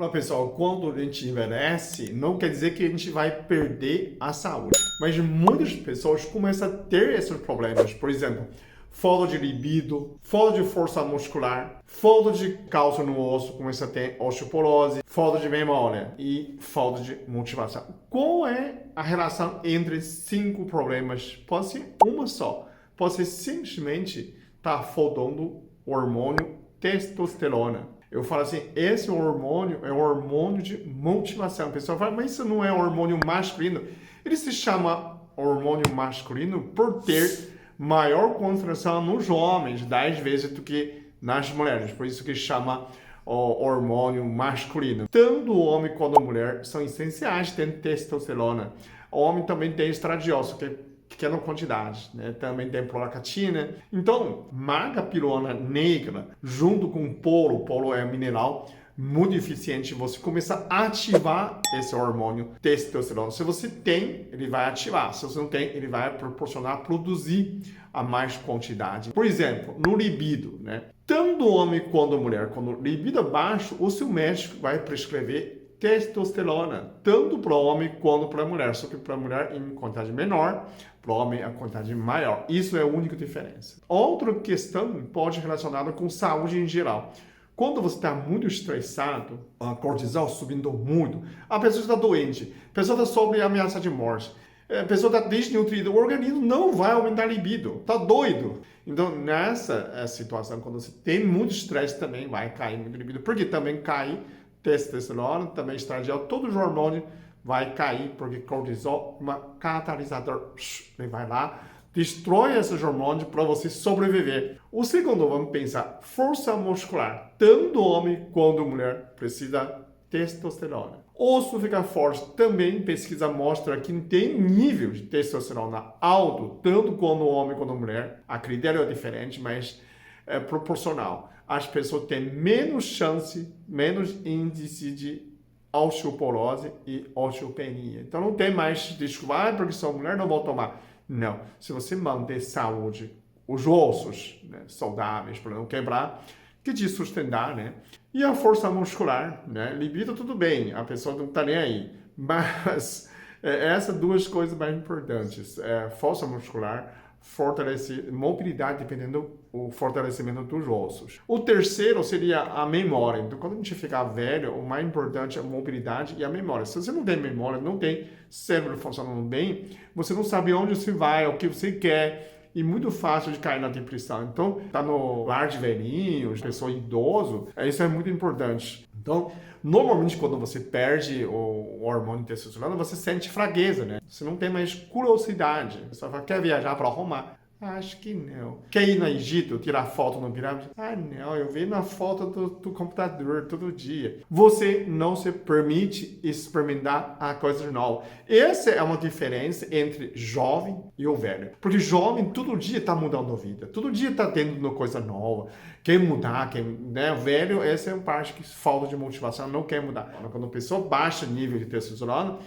Olá pessoal, quando a gente envelhece, não quer dizer que a gente vai perder a saúde. Mas muitas pessoas começam a ter esses problemas. Por exemplo, falta de libido, falta de força muscular, falta de cálcio no osso, começa a ter osteoporose, falta de memória e falta de motivação. Qual é a relação entre 5 problemas? Pode ser uma só. Pode ser simplesmente estar faltando o hormônio testosterona. Eu falo assim, esse hormônio é o hormônio de motivação. O pessoal fala, mas isso não é hormônio masculino. Ele se chama hormônio masculino por ter maior concentração nos homens, 10 vezes do que nas mulheres. Por isso que chama o hormônio masculino. Tanto o homem quanto a mulher são essenciais, tem testosterona. O homem também tem estradiol, que é pequena quantidade, né? Também tem prolactina. Então, maga-pirona negra, junto com o polo é mineral, muito eficiente, você começa a ativar esse hormônio testosterona. Se você tem, ele vai ativar. Se você não tem, ele vai proporcionar, produzir a mais quantidade. Por exemplo, no libido, né? Tanto o homem quanto a mulher, quando o libido é baixo, o seu médico vai prescrever testosterona, tanto para o homem quanto para a mulher, só que para a mulher em quantidade menor, para o homem a quantidade maior. Isso é a única diferença. Outra questão pode ser relacionada com saúde em geral. Quando você está muito estressado, a cortisol subindo muito, a pessoa está doente, a pessoa está sob ameaça de morte, a pessoa está desnutrida, o organismo não vai aumentar a libido, está doido. Então, nessa situação, quando você tem muito estresse, também vai cair muito libido, porque também cai testosterona, também estradiol, todos os hormônios vai cair, porque cortisol é um catalisador. Ele vai lá, destrói esses hormônios para você sobreviver. O segundo, vamos pensar, força muscular. Tanto homem quanto mulher precisa testosterona. Osso fica forte, também pesquisa mostra que tem nível de testosterona alto, tanto quanto o homem quanto a mulher. A critério é diferente, mas é proporcional. As pessoas têm menos chance, menos índice de osteoporose e osteopenia. Então não tem mais desculpa, porque sou mulher, não vou tomar. Não. Se você manter saúde, os ossos, né, saudáveis, para não quebrar, que te sustentar, né? E a força muscular, né? Libido, tudo bem, a pessoa não está nem aí. Mas essas duas coisas mais importantes, força muscular, fortalecer mobilidade dependendo do fortalecimento dos ossos. O terceiro seria a memória. Então, quando a gente ficar velho, o mais importante é a mobilidade e a memória. Se você não tem memória, não tem cérebro funcionando bem, você não sabe onde você vai, o que você quer, e muito fácil de cair na depressão. Então, tá no lar de velhinhos, pessoa idoso, isso é muito importante. Então, normalmente quando você perde o hormônio testosterona, você sente fraqueza, né? Você não tem mais curiosidade. Você fala, quer viajar para Roma? Acho que não. Quer ir no Egito, tirar foto no pirâmide? Ah, não, eu vejo na foto do computador todo dia. Você não se permite experimentar a coisa nova. Essa é uma diferença entre jovem e o velho. Porque jovem, todo dia está mudando a vida. Todo dia está tendo uma coisa nova. Quer mudar, né? O velho, essa é uma parte que falta de motivação, não quer mudar. Quando a pessoa baixa o nível de testosterona,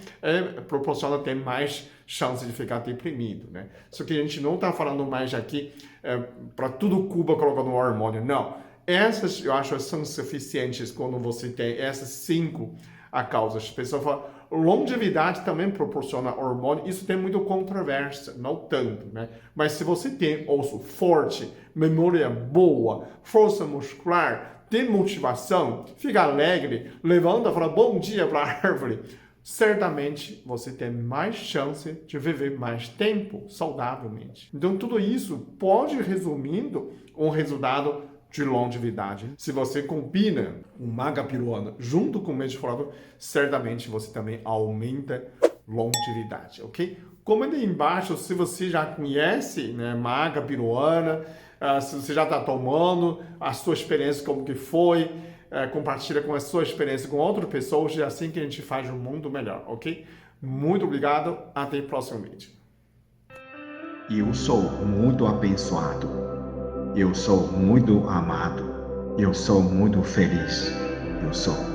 proporciona ter mais chance de ficar deprimido, né? Só que a gente não está falando mais aqui para tudo Cuba colocando hormônio, não. Essas, eu acho, são suficientes quando você tem essas 5 causas. A pessoa fala, longevidade também proporciona hormônio, isso tem muita controvérsia, não tanto, né? Mas se você tem osso forte, memória boa, força muscular, tem motivação, fica alegre, levanta e fala bom dia para a árvore, certamente você tem mais chance de viver mais tempo saudavelmente. Então, tudo isso pode, resumindo, um resultado de longevidade. Se você combina o maga-pirona junto com o medifolado, certamente você também aumenta longevidade, ok? Comenta aí embaixo se você já conhece, né, maga-pirona, se você já está tomando, a sua experiência como que foi, compartilha com a sua experiência com outras pessoas, e é assim que a gente faz um mundo melhor, ok? Muito obrigado, até o próximo vídeo. Eu sou muito abençoado. Eu sou muito amado. Eu sou muito feliz. Eu sou.